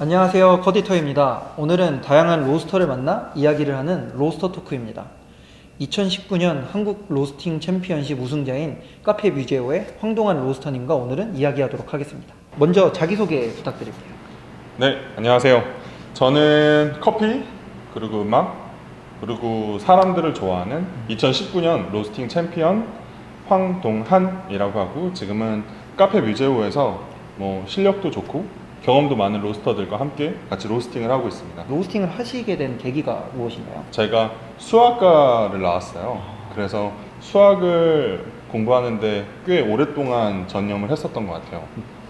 안녕하세요, 커디터입니다. 오늘은 다양한 로스터를 만나 이야기를 하는 로스터 토크입니다. 2019년 한국 로스팅 챔피언십 우승자인 카페 뮤제오의 황동환 로스터님과 오늘은 이야기하도록 하겠습니다. 먼저 자기소개 부탁드릴게요. 네, 안녕하세요. 저는 커피, 그리고 음악, 그리고 사람들을 좋아하는 2019년 로스팅 챔피언 황동한이라고 하고, 지금은 카페 뮤제오에서 실력도 좋고 경험도 많은 로스터들과 함께 같이 로스팅을 하고 있습니다. 로스팅을 하시게 된 계기가 무엇인가요? 제가 수학과를 나왔어요. 그래서 수학을 공부하는데 꽤 오랫동안 전념을 했었던 것 같아요.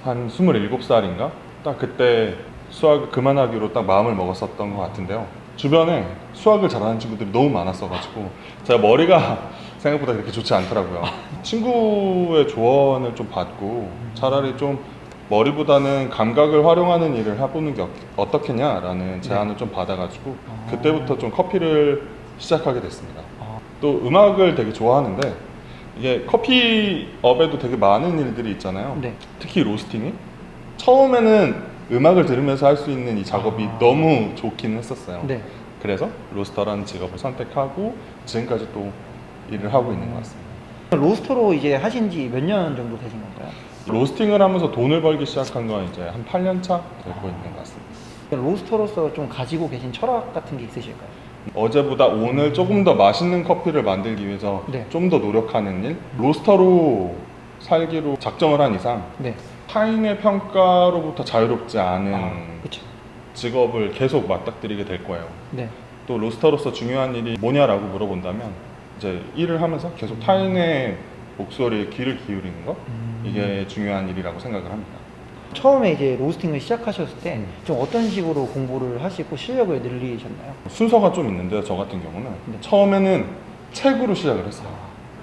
한 27살인가? 딱 그때 수학을 그만하기로 딱 마음을 먹었었던 것 같은데요. 주변에 수학을 잘하는 친구들이 너무 많았어가지고 제가 머리가 생각보다 그렇게 좋지 않더라고요. 친구의 조언을 좀 받고 차라리 좀 머리보다는 감각을 활용하는 일을 해보는 게 어떻겠냐라는 제안을 좀 받아가지고 그때부터 좀 커피를 시작하게 됐습니다. 또 음악을 되게 좋아하는데 이게 커피업에도 되게 많은 일들이 있잖아요. 네. 특히 로스팅이 처음에는 음악을 들으면서 할 수 있는 이 작업이 너무 좋긴 했었어요. 네. 그래서 로스터라는 직업을 선택하고 지금까지 또 일을 하고 있는 것 같습니다. 로스터로 이제 하신 지 몇 년 정도 되신 건가요? 로스팅을 하면서 돈을 벌기 시작한 건 이제 한 8년 차 되고 있는 것 같습니다. 로스터로서 좀 가지고 계신 철학 같은 게 있으실까요? 어제보다 오늘 조금 더 맛있는 커피를 만들기 위해서 네. 좀 더 노력하는 일? 로스터로 살기로 작정을 한 이상 네. 타인의 평가로부터 자유롭지 않은 그렇죠. 직업을 계속 맞닥뜨리게 될 거예요. 네. 또 로스터로서 중요한 일이 뭐냐라고 물어본다면 이제 일을 하면서 계속 타인의 목소리에 귀를 기울이는 거, 이게 중요한 일이라고 생각을 합니다. 처음에 이제 로스팅을 시작하셨을 때 좀 어떤 식으로 공부를 하시고 실력을 늘리셨나요? 순서가 좀 있는데요. 저 같은 경우는 네. 처음에는 책으로 시작을 했어요.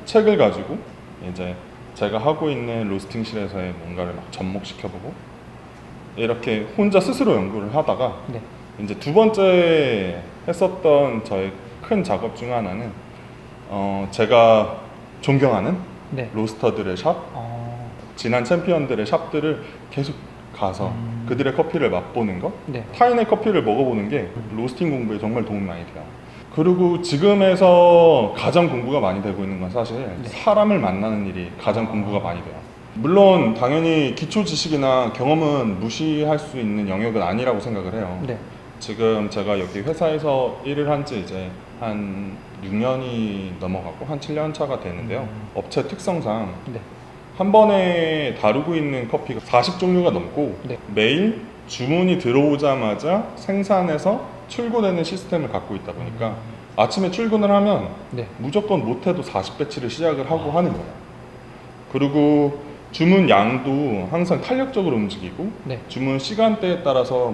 책을 가지고 이제 제가 하고 있는 로스팅실에서의 뭔가를 막 접목시켜보고 이렇게 혼자 스스로 연구를 하다가 네. 이제 두 번째 했었던 저의 큰 작업 중 하나는 제가 존경하는 네. 로스터들의 샵, 지난 챔피언들의 샵들을 계속 가서 그들의 커피를 맛보는 거, 네. 타인의 커피를 먹어보는 게 로스팅 공부에 정말 도움이 많이 돼요. 그리고 지금에서 가장 공부가 많이 되고 있는 건 사실 사람을 만나는 일이 가장 공부가 많이 돼요. 물론 당연히 기초 지식이나 경험은 무시할 수 있는 영역은 아니라고 생각을 해요. 네. 지금 제가 여기 회사에서 일을 한 지 이제 한 6년이 넘어가고 한 7년 차가 되는데요. 업체 특성상 네. 한 번에 다루고 있는 커피가 40종류가 넘고 네. 매일 주문이 들어오자마자 생산해서 출고되는 시스템을 갖고 있다 보니까 아침에 출근을 하면 네. 무조건 못해도 40배치를 시작을 하고 하는 거예요. 그리고 주문 양도 항상 탄력적으로 움직이고 네. 주문 시간대에 따라서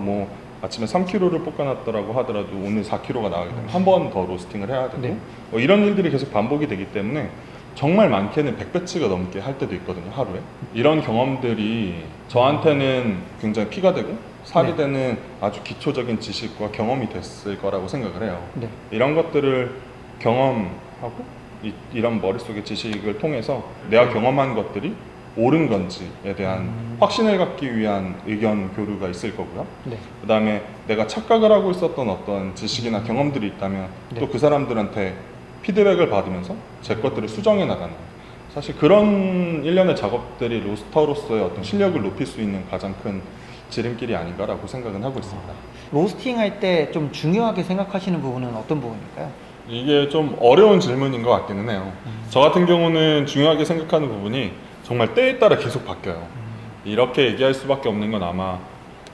아침에 3kg를 볶아놨더라고 하더라도 오늘 4kg가 나가게 되면 한 번 더 로스팅을 해야 되고 네. 이런 일들이 계속 반복이 되기 때문에 정말 많게는 100배치가 넘게 할 때도 있거든요, 하루에. 이런 경험들이 저한테는 굉장히 피가 되고 살이 네. 되는 아주 기초적인 지식과 경험이 됐을 거라고 생각을 해요. 네. 이런 것들을 경험하고 이런 머릿속의 지식을 통해서 내가 경험한 것들이 옳은 건지에 대한 확신을 갖기 위한 의견 교류가 있을 거고요. 네. 그 다음에 내가 착각을 하고 있었던 어떤 지식이나 경험들이 있다면 네. 또 그 사람들한테 피드백을 받으면서 제 것들을 수정해 나가는, 사실 그런 일련의 작업들이 로스터로서의 어떤 실력을 높일 수 있는 가장 큰 지름길이 아닌가라고 생각은 하고 있습니다. 로스팅 할 때 좀 중요하게 생각하시는 부분은 어떤 부분일까요? 이게 좀 어려운 질문인 것 같기는 해요. 저 같은 경우는 중요하게 생각하는 부분이 정말 때에 따라 계속 바뀌어요. 이렇게 얘기할 수밖에 없는 건 아마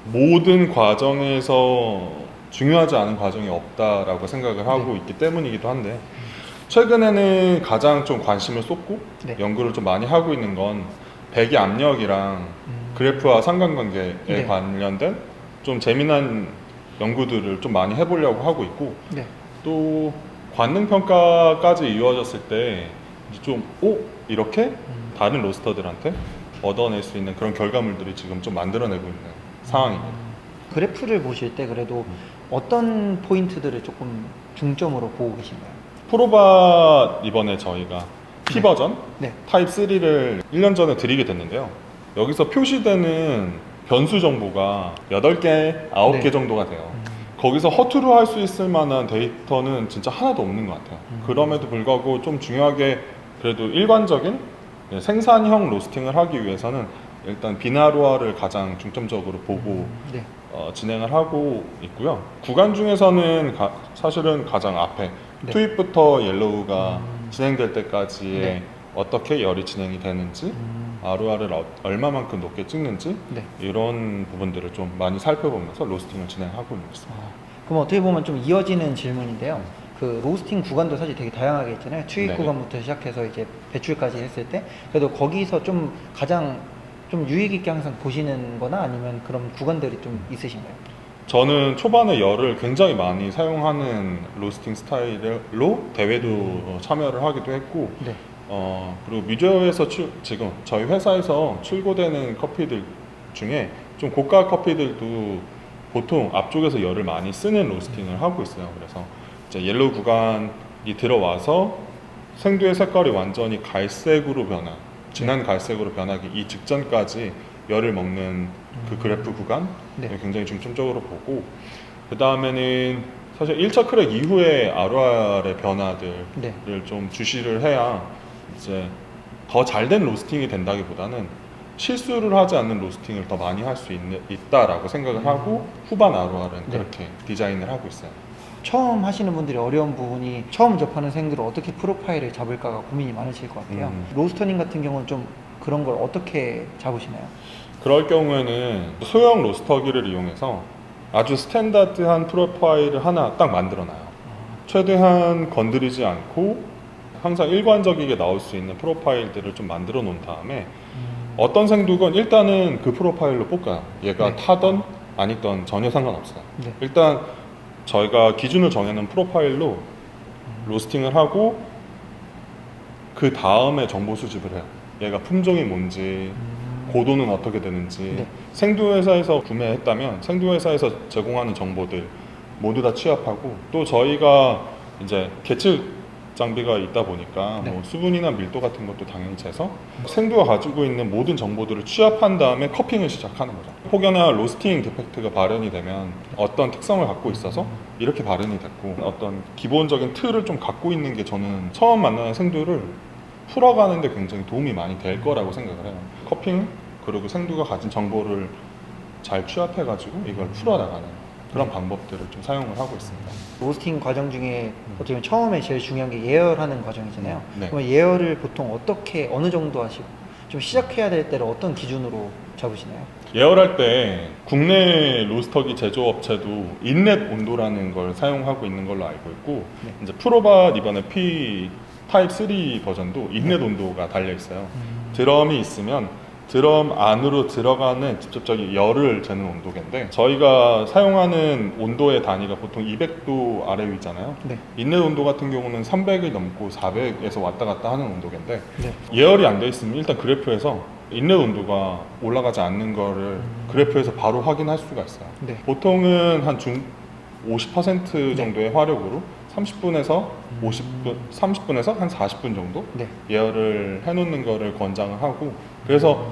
모든 과정에서 중요하지 않은 과정이 없다라고 생각을 하고 있기 때문이기도 한데, 최근에는 가장 좀 관심을 쏟고 네. 연구를 좀 많이 하고 있는 건 배기 압력이랑 그래프와 상관관계에 네. 관련된 좀 재미난 연구들을 좀 많이 해보려고 하고 있고, 네. 또 관능 평가까지 이루어졌을 때 좀 이렇게 다른 로스터들한테 얻어낼 수 있는 그런 결과물들이 지금 좀 만들어내고 있는 상황입니다. 그래프를 보실 때 그래도 어떤 포인트들을 조금 중점으로 보고 계신가요? 프로바 이번에 저희가 P버전 네. 타입 3를 1년 전에 드리게 됐는데요. 여기서 표시되는 변수 정보가 8개, 9개 네. 정도가 돼요. 거기서 허투루 할 수 있을 만한 데이터는 진짜 하나도 없는 것 같아요. 그럼에도 불구하고 좀 중요하게 그래도 일관적인 생산형 로스팅을 하기 위해서는 일단 비나루아를 가장 중점적으로 보고 네. 진행을 하고 있고요. 구간 중에서는 사실은 가장 앞에 네. 투입부터 옐로우가 진행될 때까지의 네. 어떻게 열이 진행이 되는지 아루아를 얼마만큼 높게 찍는지 네. 이런 부분들을 좀 많이 살펴보면서 로스팅을 진행하고 있습니다. 그럼 어떻게 보면 좀 이어지는 질문인데요. 그 로스팅 구간도 사실 되게 다양하게 있잖아요. 투입 네네. 구간부터 시작해서 이제 배출까지 했을 때 그래도 거기서 좀 가장 좀 유익 있게 항상 보시는 거나 아니면 그런 구간들이 좀 있으신가요? 저는 초반에 열을 굉장히 많이 사용하는 로스팅 스타일로 대회도 참여를 하기도 했고 네. 그리고 뮤제어에서 지금 저희 회사에서 출고되는 커피들 중에 좀 고가 커피들도 보통 앞쪽에서 열을 많이 쓰는 로스팅을 하고 있어요. 그래서 이제 옐로우 구간이 들어와서 생두의 색깔이 완전히 갈색으로 진한 갈색으로 변하기 이 직전까지 열을 먹는 그 그래프 구간 네. 굉장히 중점적으로 보고 그 다음에는 사실 1차 크랙 이후의 아루아의 변화들을 네. 좀 주시를 해야 이제 더 잘된 로스팅이 된다기보다는 실수를 하지 않는 로스팅을 더 많이 할 수 있다라고 생각을 하고 후반 아루아는 네. 그렇게 디자인을 하고 있어요. 처음 하시는 분들이 어려운 부분이 처음 접하는 생들을 어떻게 프로파일을 잡을까가 고민이 많으실 것 같아요. 로스터님 같은 경우는 좀 그런 걸 어떻게 잡으시나요? 그럴 경우에는 소형 로스터기를 이용해서 아주 스탠다드한 프로파일을 하나 딱 만들어놔요. 최대한 건드리지 않고 항상 일관적이게 나올 수 있는 프로파일들을 좀 만들어 놓은 다음에 어떤 생두건 일단은 그 프로파일로 볶아요. 얘가 네. 타던 아니던 전혀 상관없어요. 네. 일단 저희가 기준을 정해놓은 프로파일로 로스팅을 하고 그 다음에 정보 수집을 해요. 얘가 품종이 뭔지 고도는 어떻게 되는지 네. 생두회사에서 구매했다면 생두회사에서 제공하는 정보들 모두 다 취합하고 또 저희가 이제 계측 장비가 있다 보니까 네. 뭐 수분이나 밀도 같은 것도 당연히 재서 생두가 가지고 있는 모든 정보들을 취합한 다음에 커핑을 시작하는 거죠. 혹여나 로스팅 디펙트가 발현이 되면 어떤 특성을 갖고 있어서 이렇게 발현이 됐고 어떤 기본적인 틀을 좀 갖고 있는 게 저는 처음 만나는 생두를 풀어가는데 굉장히 도움이 많이 될 거라고 생각을 해요. 커핑 그리고 생두가 가진 정보를 잘 취합해가지고 이걸 풀어나가는 그런 방법들을 좀 사용을 하고 있습니다. 로스팅 과정 중에 어떻게 보면 처음에 제일 중요한 게 예열하는 과정이잖아요. 네. 그러면 예열을 보통 어떻게 어느 정도 하시고 좀 시작해야 될 때를 어떤 기준으로 잡으시나요? 예열할 때 국내 로스터기 제조업체도 인넷 온도라는 걸 사용하고 있는 걸로 알고 있고 네. 이제 프로밭 이번에 P 타입 3 버전도 인넷 온도가 달려 있어요. 드럼이 있으면 드럼 안으로 들어가는 직접적인 열을 재는 온도계인데 저희가 사용하는 온도의 단위가 보통 200도 아래 위잖아요. 네. 인넷 온도 같은 경우는 300이 넘고 400에서 왔다 갔다 하는 온도계인데 네. 예열이 안 돼 있으면 일단 그래프에서 인넷 온도가 올라가지 않는 거를 그래프에서 바로 확인할 수가 있어요. 네. 보통은 한 50% 정도의 화력으로 30분에서 50분, 30분에서 한 40분 정도 네. 예열을 해놓는 거를 권장을 하고 그래서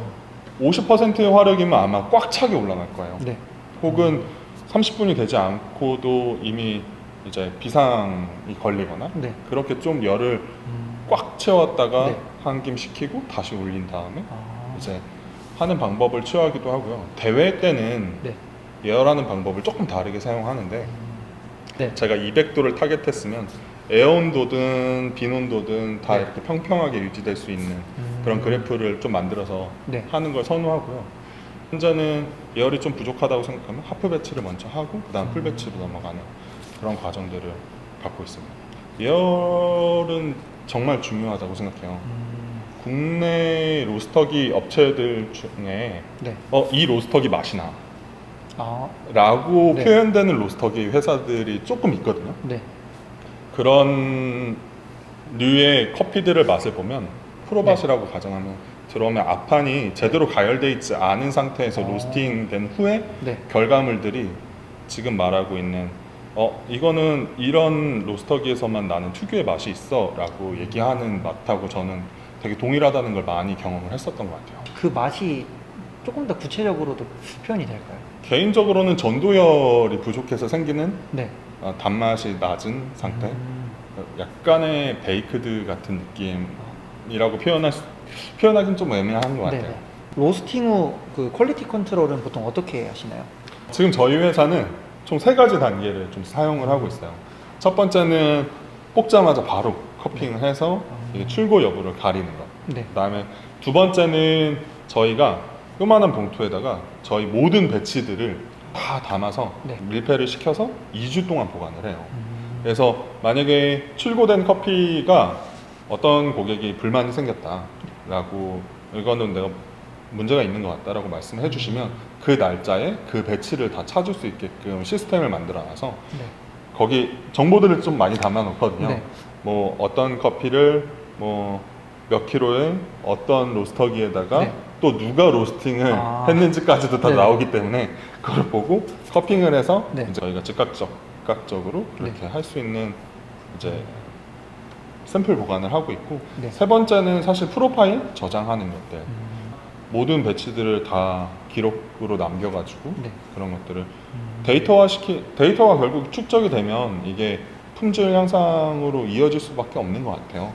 50%의 화력이면 아마 꽉 차게 올라갈 거예요. 네. 혹은 30분이 되지 않고도 이미 이제 비상이 걸리거나 네. 그렇게 좀 열을 꽉 채웠다가 네. 한김 식히고 다시 올린 다음에 아. 이제 하는 방법을 취하기도 하고요. 대회 때는 네. 예열하는 방법을 조금 다르게 사용하는데 네. 제가 200도를 타겟했으면 에어온도든 빈온도든 다 네. 이렇게 평평하게 유지될 수 있는 그런 그래프를 좀 만들어서 네. 하는 걸 선호하고요. 현재는 예열이 좀 부족하다고 생각하면 하프 배치를 먼저 하고 그 다음 풀 배치로 넘어가는 그런 과정들을 갖고 있습니다. 예열은 정말 중요하다고 생각해요. 국내 로스터기 업체들 중에 네. 이 로스터기 맛이 나 아. 라고 네. 표현되는 로스터기 회사들이 조금 있거든요. 네. 그런 류의 커피들을 맛을 보면 프로밭이라고 가정하면 들어오면 앞판이 제대로 가열되어 있지 않은 상태에서 로스팅된 후에 네. 결과물들이 지금 말하고 있는 이거는 이런 로스터기에서만 나는 특유의 맛이 있어 라고 얘기하는 맛하고 저는 되게 동일하다는 걸 많이 경험을 했었던 것 같아요. 그 맛이 조금 더 구체적으로도 표현이 될까요? 개인적으로는 전도열이 부족해서 생기는 네. 단맛이 낮은 상태, 약간의 베이크드 같은 느낌이라고 표현하기는 좀 애매한 것 같아요. 네네. 로스팅 후 그 퀄리티 컨트롤은 보통 어떻게 하시나요? 지금 저희 회사는 총 3가지 단계를 좀 사용을 하고 있어요. 첫 번째는 볶자마자 바로 커핑을 해서 이게 출고 여부를 가리는 거. 네. 그다음에 두 번째는 저희가 요만한 봉투에다가 저희 모든 배치들을 다 담아서 네. 밀폐를 시켜서 2주 동안 보관을 해요. 그래서 만약에 출고된 커피가 어떤 고객이 불만이 생겼다라고 이거는 내가 문제가 있는 것 같다라고 말씀을 해주시면 그 날짜에 그 배치를 다 찾을 수 있게끔 시스템을 만들어놔서 네. 거기 정보들을 좀 많이 담아놓거든요. 네. 뭐 어떤 커피를 뭐 몇 킬로에 어떤 로스터기에다가 네. 또 누가 로스팅을 했는지까지도 다 네. 나오기 때문에 그걸 보고 커핑을 해서 네. 이제 저희가 즉각적으로 그렇게 네. 할 수 있는 이제 샘플 보관을 하고 있고 네. 세 번째는 사실 프로파일 저장하는 것들 모든 배치들을 다 기록으로 남겨가지고 네. 그런 것들을 데이터가 결국 축적이 되면 이게 품질 향상으로 이어질 수밖에 없는 것 같아요.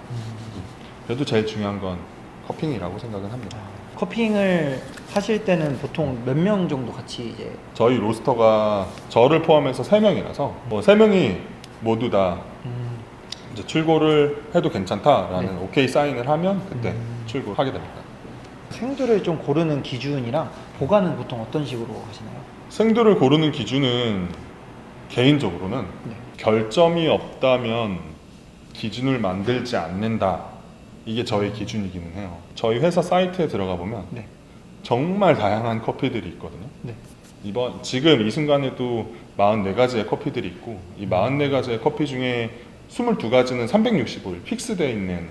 그래도 제일 중요한 건 커핑이라고 생각은 합니다. 커핑을 하실 때는 보통 몇 명 정도 같이 이제 저희 로스터가 저를 포함해서 3명이라서 뭐 3명이 모두 다 이제 출고를 해도 괜찮다라는 네. 오케이 사인을 하면 그때 출고하게 됩니다. 생두를 좀 고르는 기준이랑 보관은 보통 어떤 식으로 하시나요? 생두를 고르는 기준은 개인적으로는 네. 결점이 없다면 기준을 만들지 않는다. 이게 저의 기준이기는 해요. 저희 회사 사이트에 들어가 보면 네. 정말 다양한 커피들이 있거든요. 네. 지금 이 순간에도 44가지의 커피들이 있고 이 44가지의 커피 중에 22가지는 365일 픽스되어 있는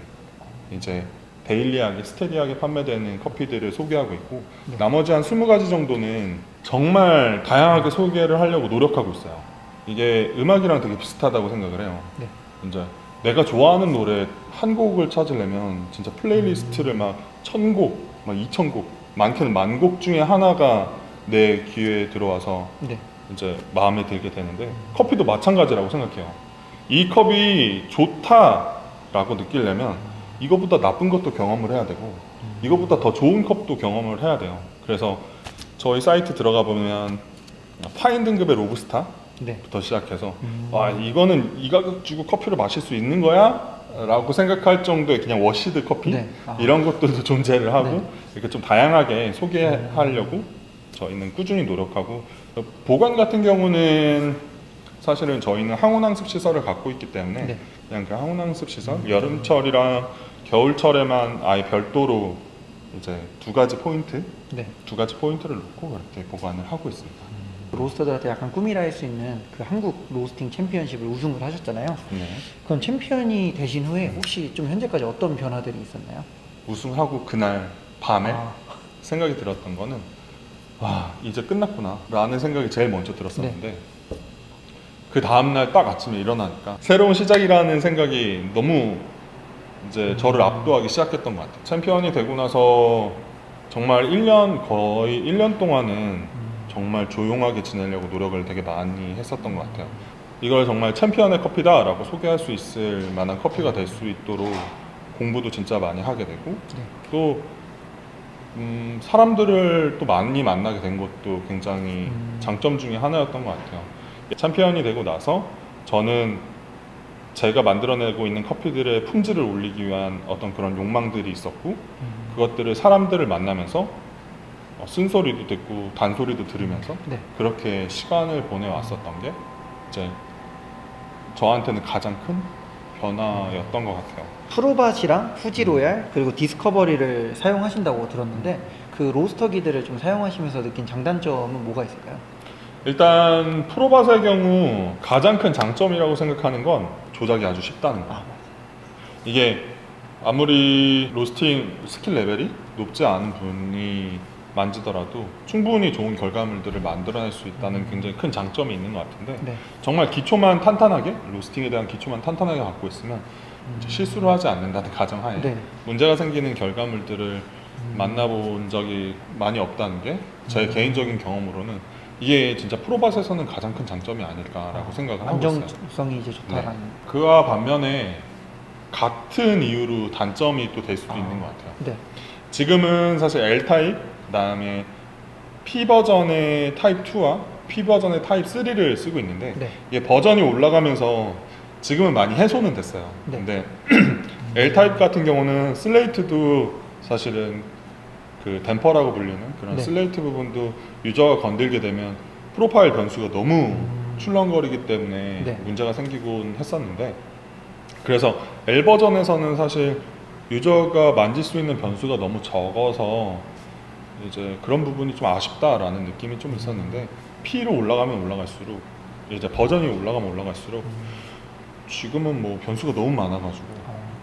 이제 데일리하게 스테디하게 판매되는 커피들을 소개하고 있고 네. 나머지 한 20가지 정도는 정말 다양하게 소개를 하려고 노력하고 있어요. 이게 음악이랑 되게 비슷하다고 생각을 해요. 네. 이제 내가 좋아하는 노래 한 곡을 찾으려면 진짜 플레이리스트를 막 1000곡, 막 2000곡, 많게는 10,000곡 중에 하나가 내 귀에 들어와서 네. 이제 마음에 들게 되는데 커피도 마찬가지라고 생각해요. 이 컵이 좋다라고 느끼려면 이거보다 나쁜 것도 경험을 해야 되고 이거보다 더 좋은 컵도 경험을 해야 돼요. 그래서 저희 사이트 들어가 보면 파인 등급의 로부스타 네. 부터 시작해서 와 이거는 이 가격 주고 커피를 마실 수 있는 거야? 라고 생각할 정도의 그냥 워시드 커피 네. 이런 것들도 존재를 하고 네. 이렇게 좀 다양하게 소개하려고 저희는 꾸준히 노력하고 보관 같은 경우는 사실은 저희는 항온항습 시설을 갖고 있기 때문에 네. 그냥 그 항온항습 시설 여름철이랑 겨울철에만 아예 별도로 이제 두 가지 포인트를 놓고 그렇게 보관을 하고 있습니다. 로스터들한테 약간 꿈이라 할 수 있는 그 한국 로스팅 챔피언십을 우승을 하셨잖아요. 네. 그럼 챔피언이 되신 후에 혹시 좀 현재까지 어떤 변화들이 있었나요? 우승하고 그날 밤에 생각이 들었던 거는 와 이제 끝났구나 라는 생각이 제일 먼저 들었었는데 그 다음날 딱 아침에 일어나니까 새로운 시작이라는 생각이 너무 이제 저를 압도하기 시작했던 것 같아요. 챔피언이 되고 나서 정말 거의 1년 동안은 정말 조용하게 지내려고 노력을 되게 많이 했었던 것 같아요. 이걸 정말 챔피언의 커피다 라고 소개할 수 있을 만한 커피가 될 수 있도록 공부도 진짜 많이 하게 되고 또 사람들을 또 많이 만나게 된 것도 굉장히 장점 중에 하나였던 것 같아요. 챔피언이 되고 나서 저는 제가 만들어내고 있는 커피들의 품질을 올리기 위한 어떤 그런 욕망들이 있었고 그것들을 사람들을 만나면서 쓴소리도 듣고 단소리도 들으면서 그렇게 시간을 보내왔었던 게 이제 저한테는 가장 큰 변화였던 것 같아요. 프로밭이랑 후지로얄 그리고 디스커버리를 사용하신다고 들었는데 그 로스터기들을 좀 사용하시면서 느낀 장단점은 뭐가 있을까요? 일단 프로밭의 경우 가장 큰 장점이라고 생각하는 건 조작이 아주 쉽다는 거. 이게 아무리 로스팅 스킬 레벨이 높지 않은 분이 만지더라도 충분히 좋은 결과물들을 만들어낼 수 있다는 굉장히 큰 장점이 있는 것 같은데 정말 기초만 탄탄하게 로스팅에 대한 기초만 탄탄하게 갖고 있으면 실수를 하지 않는다는 가정하에 문제가 생기는 결과물들을 만나본 적이 많이 없다는 게 제 개인적인 경험으로는 이게 진짜 프로밭에서는 가장 큰 장점이 아닐까라고 생각을 하고 있어요. 안정성이 이제 좋다라는. 네. 그와 반면에 같은 이유로 단점이 또 될 수도 있는 것 같아요. 네. 지금은 사실 L타입, 그다음에 P 버전의 타입 2와 P 버전의 타입 3를 쓰고 있는데 네. 이게 버전이 올라가면서 지금은 많이 해소는 됐어요. 네. 근데 L타입 같은 경우는 슬레이트도 사실은 그 댐퍼라고 불리는 그런 네. 슬레이트 부분도 유저가 건들게 되면 프로파일 변수가 너무 출렁거리기 때문에 네. 문제가 생기곤 했었는데, 그래서 L 버전에서는 사실 유저가 만질 수 있는 변수가 너무 적어서 이제 그런 부분이 좀 아쉽다라는 느낌이 좀 있었는데, P로 올라가면 올라갈수록 이제 버전이 올라가면 올라갈수록 지금은 뭐 변수가 너무 많아가지고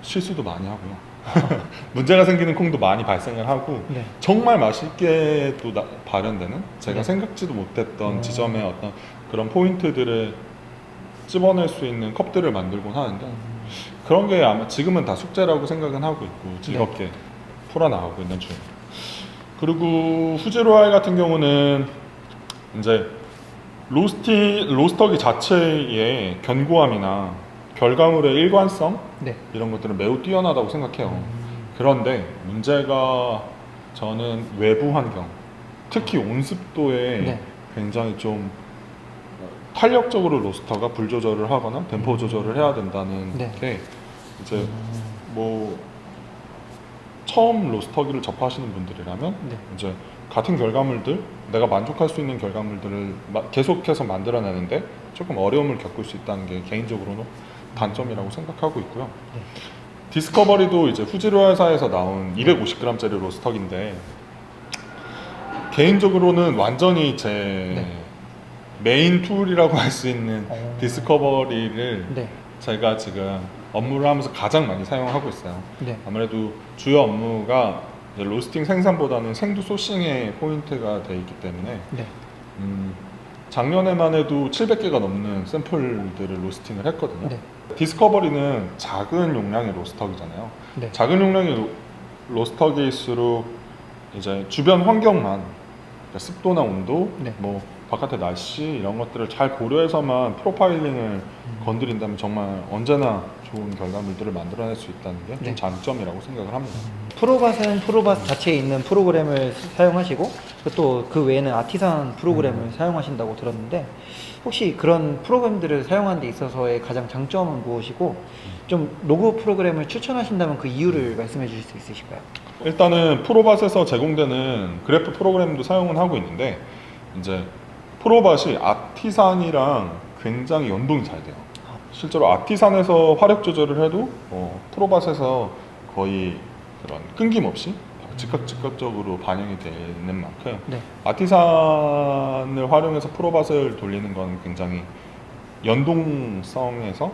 실수도 많이 하고요. 문제가 생기는 콩도 많이 발생을 하고 네. 정말 맛있게 또 발현되는 제가 네. 생각지도 못했던 지점의 어떤 그런 포인트들을 찝어낼 수 있는 컵들을 만들곤 하는데, 그런 게 아마 지금은 다 숙제라고 생각은 하고 있고 즐겁게 풀어나가고 있는 중. 그리고 후지로알 같은 경우는 이제 로스터기 자체의 견고함이나 결과물의 일관성 네. 이런 것들은 매우 뛰어나다고 생각해요. 그런데 문제가 저는 외부 환경, 특히 온습도에 네. 굉장히 좀 탄력적으로 로스터가 불 조절을 하거나 댐퍼 조절을 해야 된다는 네. 게 이제 뭐 처음 로스터기를 접하시는 분들이라면 네. 이제 같은 결과물들, 내가 만족할 수 있는 결과물들을 계속해서 만들어내는데 조금 어려움을 겪을 수 있다는 게 개인적으로는 단점이라고 생각하고 있고요. 네. 디스커버리도 이제 후지로 회사에서 나온 250g짜리 로스터기인데 개인적으로는 완전히 제 네. 메인 툴이라고 할 수 있는 오. 디스커버리를 네. 제가 지금 업무를 하면서 가장 많이 사용하고 있어요. 네. 아무래도 주요 업무가 이제 로스팅 생산보다는 생두 소싱에 포인트가 돼 있기 때문에 네. 작년에만 해도 700개가 넘는 샘플들을 로스팅을 했거든요. 네. 디스커버리는 작은 용량의 로스터기잖아요. 네. 작은 용량의 로스터기일수록 이제 주변 환경만, 그러니까 습도나 온도, 네. 뭐 바깥의 날씨 이런 것들을 잘 고려해서만 프로파일링을 건드린다면 정말 언제나 좋은 결과물들을 만들어낼 수 있다는 게 좀 네. 장점이라고 생각을 합니다. 프로밭은 프로밭 자체에 있는 프로그램을 사용하시고 또 그 외에는 아티산 프로그램을 사용하신다고 들었는데, 혹시 그런 프로그램들을 사용하는 데 있어서의 가장 장점은 무엇이고 좀 로그 프로그램을 추천하신다면 그 이유를 말씀해 주실 수 있으실까요? 일단은 프로밭에서 제공되는 그래프 프로그램도 사용은 하고 있는데, 이제 프로밭이 아티산이랑 굉장히 연동이 잘 돼요. 실제로 아티산에서 화력 조절을 해도 프로밭에서 거의 그런 끊김없이 즉각적으로 반영이 되는 만큼 네. 아티산을 활용해서 프로밭을 돌리는 건 굉장히 연동성에서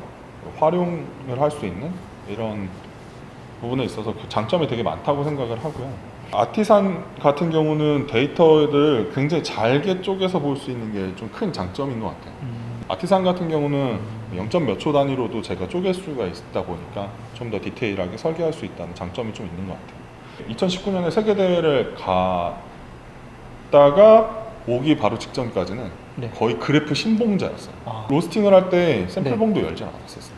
활용을 할 수 있는 이런 부분에 있어서 그 장점이 되게 많다고 생각을 하고요. 아티산 같은 경우는 데이터를 굉장히 잘게 쪼개서 볼 수 있는 게 좀 큰 장점인 것 같아요. 아티산 같은 경우는 0. 몇 초 단위로도 제가 쪼갤 수가 있다 보니까 좀 더 디테일하게 설계할 수 있다는 장점이 좀 있는 것 같아요. 2019년에 세계대회를 갔다가 오기 바로 직전까지는 네. 거의 그래프 신봉자였어요. 아. 로스팅을 할 때 샘플봉도 열지 않았었어요.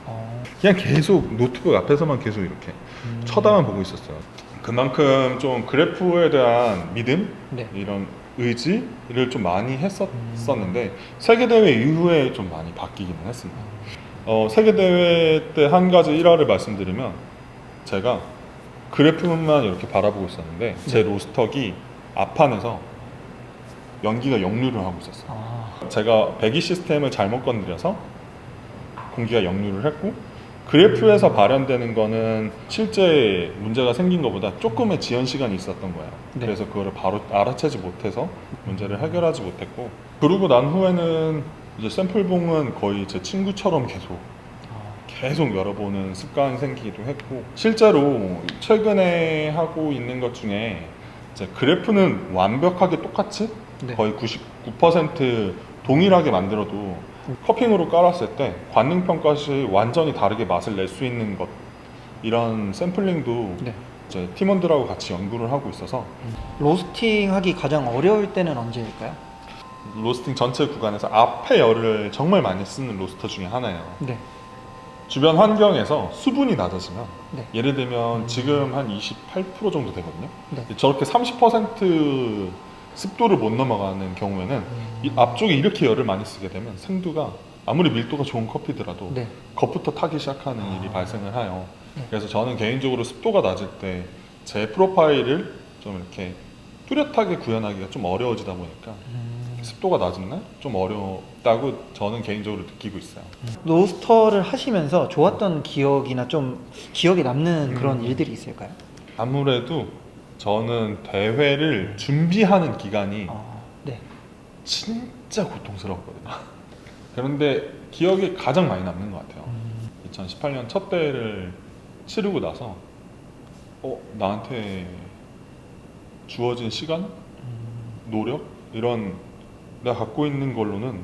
그냥 계속 노트북 앞에서만 계속 이렇게 쳐다만 보고 있었어요. 그만큼 좀 그래프에 대한 믿음, 네. 이런 의지를 좀 많이 했었는데 세계대회 이후에 좀 많이 바뀌기는 했습니다. 세계대회 때 한 가지 일화를 말씀드리면, 제가 그래프만 이렇게 바라보고 있었는데 제 로스터기 앞판에서 연기가 역류를 하고 있었어요. 제가 배기 시스템을 잘못 건드려서 공기가 역류를 했고, 그래프에서 발현되는 거는 실제 문제가 생긴 것보다 조금의 지연 시간이 있었던 거예요. 네. 그래서 그거를 바로 알아채지 못해서 문제를 해결하지 못했고, 그러고 난 후에는 이제 샘플봉은 거의 제 친구처럼 계속 열어보는 습관이 생기기도 했고, 실제로 최근에 하고 있는 것 중에 이제 그래프는 완벽하게 똑같이 네. 거의 99% 동일하게 만들어도 커핑으로 깔았을 때 관능 평가 시 완전히 다르게 맛을 낼 수 있는 것, 이런 샘플링도 네. 이제 팀원들하고 같이 연구를 하고 있어서 로스팅 하기 가장 어려울 때는 언제일까요? 로스팅 전체 구간에서 앞에 열을 정말 많이 쓰는 로스터 중에 하나예요. 네. 주변 환경에서 수분이 낮아지면 네. 예를 들면 지금 한 28% 정도 되거든요. 네. 저렇게 30% 습도를 못 넘어가는 경우에는 이 앞쪽에 이렇게 열을 많이 쓰게 되면 생두가 아무리 밀도가 좋은 커피더라도 네. 겉부터 타기 시작하는 일이 발생을 해요. 네. 그래서 저는 개인적으로 습도가 낮을 때 제 프로파일을 좀 이렇게 뚜렷하게 구현하기가 좀 어려워지다 보니까 습도가 낮은 날 좀 어렵다고 저는 개인적으로 느끼고 있어요. 로스터를 하시면서 좋았던 기억이나 좀 기억에 남는 그런 일들이 있을까요? 아무래도 저는 대회를 준비하는 기간이 네. 진짜 고통스러웠거든요. 그런데 기억에 가장 많이 남는 것 같아요. 2018년 첫 대회를 치르고 나서 나한테 주어진 시간, 노력 이런 내가 갖고 있는 걸로는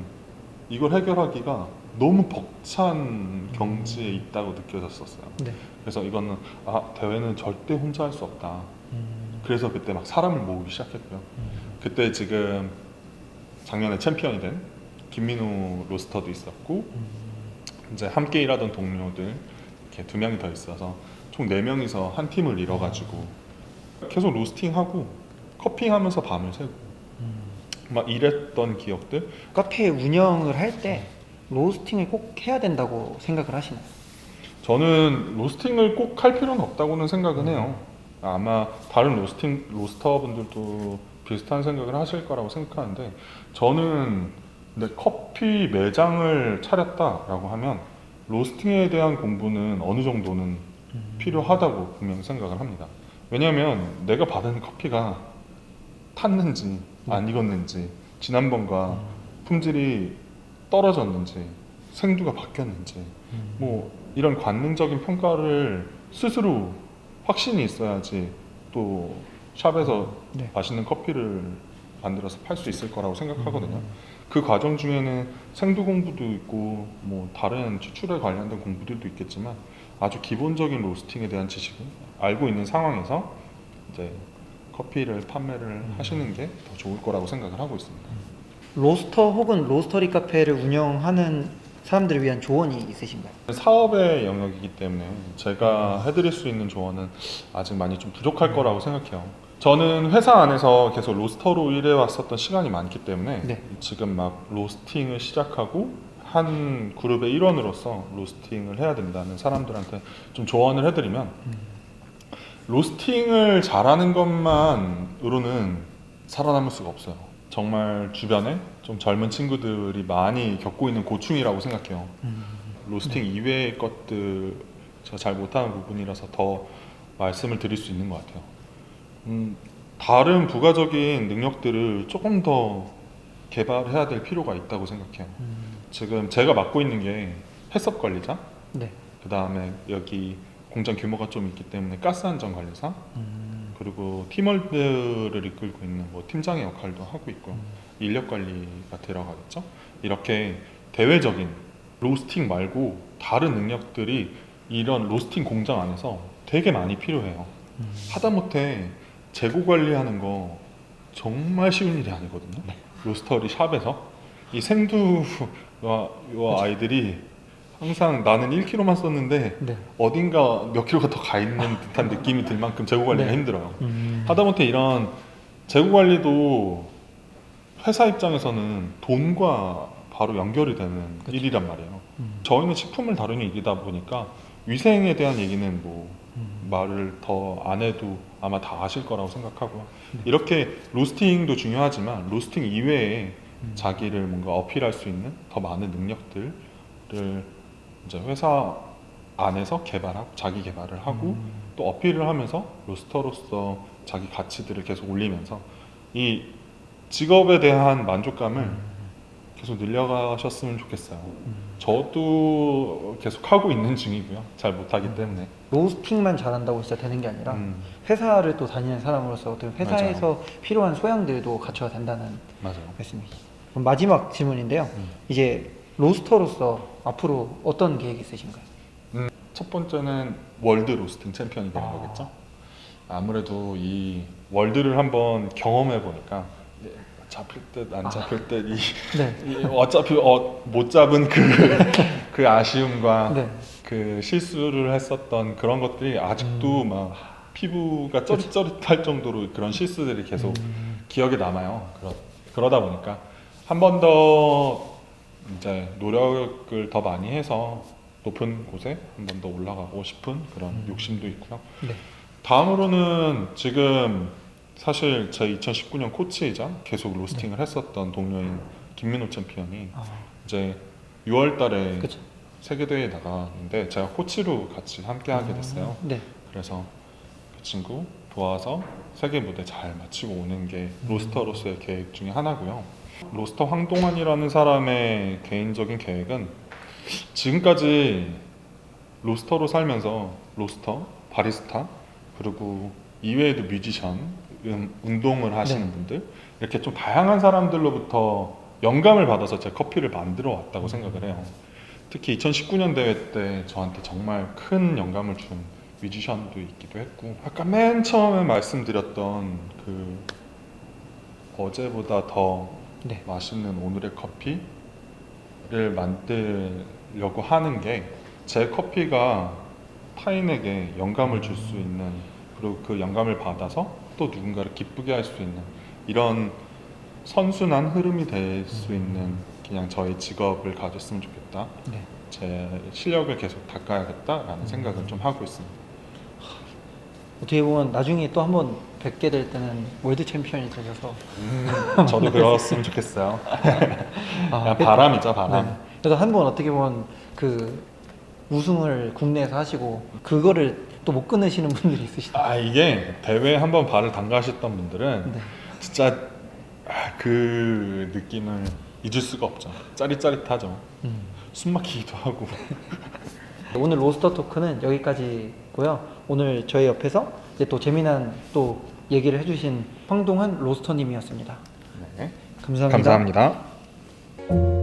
이걸 해결하기가 너무 벅찬 경지에 있다고 느껴졌었어요. 네. 그래서 이거는 대회는 절대 혼자 할 수 없다. 그래서 그때 막 사람을 모으기 시작했고요. 그때 지금 작년에 챔피언이 된 김민우 로스터도 있었고 이제 함께 일하던 동료들 이렇게 2명이 더 있어서 총 4명이서 한 팀을 이뤄가지고 계속 로스팅하고 커피하면서 밤을 새고 막 이랬던 기억들. 카페 운영을 할 때 로스팅을 꼭 해야 된다고 생각을 하시나요? 저는 로스팅을 꼭 할 필요는 없다고는 생각은 해요. 아마 다른 로스터분들도 비슷한 생각을 하실 거라고 생각하는데 저는 근데 커피 매장을 차렸다라고 하면 로스팅에 대한 공부는 어느 정도는 필요하다고 분명히 생각을 합니다. 왜냐하면 내가 받은 커피가 탔는지 안 익었는지 지난번과 품질이 떨어졌는지 생두가 바뀌었는지 뭐 이런 관능적인 평가를 스스로 확신이 있어야지 또 샵에서 네. 맛있는 커피를 만들어서 팔 수 있을 거라고 생각하거든요. 그 과정 중에는 생두 공부도 있고 뭐 다른 추출에 관련된 공부들도 있겠지만 아주 기본적인 로스팅에 대한 지식은 알고 있는 상황에서 이제 커피를 판매를 하시는 게 더 좋을 거라고 생각을 하고 있습니다. 로스터 혹은 로스터리 카페를 운영하는 사람들을 위한 조언이 있으신가요? 사업의 영역이기 때문에 제가 해드릴 수 있는 조언은 아직 많이 좀 부족할 거라고 생각해요. 저는 회사 안에서 계속 로스터로 일해왔었던 시간이 많기 때문에 네. 지금 막 로스팅을 시작하고 한 그룹의 일원으로서 로스팅을 해야 된다는 사람들한테 좀 조언을 해드리면 로스팅을 잘하는 것만으로는 살아남을 수가 없어요. 정말 주변에 좀 젊은 친구들이 많이 겪고 있는 고충이라고 생각해요. 로스팅 이외의 것들 제가 잘 못하는 부분이라서 더 말씀을 드릴 수 있는 것 같아요. 다른 부가적인 능력들을 조금 더 개발해야 될 필요가 있다고 생각해요. 지금 제가 맡고 있는 게 해썹 관리자, 네. 그 다음에 여기 공장 규모가 좀 있기 때문에 가스 안전 관리사, 그리고 팀원들을 이끌고 있는 뭐 팀장의 역할도 하고 있고요. 인력 관리가 들어가겠죠. 이렇게 대외적인 로스팅 말고 다른 능력들이 이런 로스팅 공장 안에서 되게 많이 필요해요. 하다못해 재고 관리하는 거 정말 쉬운 일이 아니거든요. 로스터리 샵에서 이 생두와 아이들이 항상 나는 1kg만 썼는데 네. 어딘가 몇 킬로가 더 가 있는 듯한 느낌이 들 만큼 재고 관리가 네. 힘들어요. 하다못해 이런 재고 관리도 회사 입장에서는 돈과 바로 연결이 되는 일이란 말이에요. 저희는 식품을 다루는 일이다 보니까 위생에 대한 얘기는 뭐 말을 더 안 해도 아마 다 아실 거라고 생각하고요. 이렇게 로스팅도 중요하지만 로스팅 이외에 자기를 뭔가 어필할 수 있는 더 많은 능력들을 이제 회사 안에서 자기 개발을 하고 또 어필을 하면서 로스터로서 자기 가치들을 계속 올리면서 이 직업에 대한 만족감을 계속 늘려가셨으면 좋겠어요. 저도 계속 하고 있는 중이고요. 잘 못하기 때문에. 로스팅만 잘한다고 진짜 되는 게 아니라 회사를 또 다니는 사람으로서 어떤 회사에서 필요한 소양들도 갖춰야 된다는 맞아요. 말씀이시죠. 그럼 마지막 질문인데요. 이제 로스터로서 앞으로 어떤 계획이 있으신가요? 첫 번째는 월드 로스팅 챔피언이 되는 거겠죠. 아무래도 이 월드를 한번 경험해 보니까 잡힐 듯 안 잡힐 듯 네. 어차피 못 잡은 그 아쉬움과 네. 그 실수를 했었던 그런 것들이 아직도 막 피부가 쩌릿쩌릿할 정도로 그런 실수들이 계속 기억에 남아요. 그러다 보니까 한 번 더 이제 노력을 더 많이 해서 높은 곳에 한 번 더 올라가고 싶은 그런 욕심도 있고요. 네. 다음으로는 지금 사실 제 2019년 코치이자 계속 로스팅을 했었던 동료인 김민호 챔피언이 아, 이제 6월 달에 그쵸. 세계대회에 나가는데 제가 코치로 같이 함께 하게 됐어요. 네. 그래서 그 친구 도와서 세계 무대 잘 마치고 오는 게 로스터로서의 계획 중에 하나고요. 로스터 황동환이라는 사람의 개인적인 계획은 지금까지 로스터로 살면서 로스터, 바리스타, 그리고 이외에도 뮤지션, 운동을 하시는 네. 분들 이렇게 좀 다양한 사람들로부터 영감을 받아서 제 커피를 만들어 왔다고 생각을 해요. 특히 2019년 대회 때 저한테 정말 큰 영감을 준 뮤지션도 있기도 했고, 아까 맨 처음에 말씀드렸던 그 어제보다 더 네. 맛있는 오늘의 커피를 만들려고 하는 게 제 커피가 타인에게 영감을 줄 수 있는, 그리고 그 영감을 받아서 또 누군가를 기쁘게 할 수 있는 이런 선순환 흐름이 될 수 있는 그냥 저의 직업을 가졌으면 좋겠다. 네. 제 실력을 계속 닦아야겠다라는 생각을 좀 하고 있습니다. 어떻게 보면 나중에 또 한번 뵙게 될 때는 월드 챔피언이 되셔서 저도 그랬으면 좋겠어요. 아, 그냥 바람이죠, 바람. 네. 그래서 한 번 어떻게 보면 그 우승을 국내에서 하시고 그거를 또 못 끊으시는 분들이 있으시다. 아, 이게 대회에 한번 발을 담가셨던 분들은 네. 진짜 그 느낌을 잊을 수가 없죠. 짜릿짜릿하죠. 숨 막히기도 하고. 오늘 로스터 토크는 여기까지고요. 오늘 저희 옆에서 이제 또 재미난 또 얘기를 해주신 황동환 로스터님이었습니다. 네. 감사합니다. 감사합니다.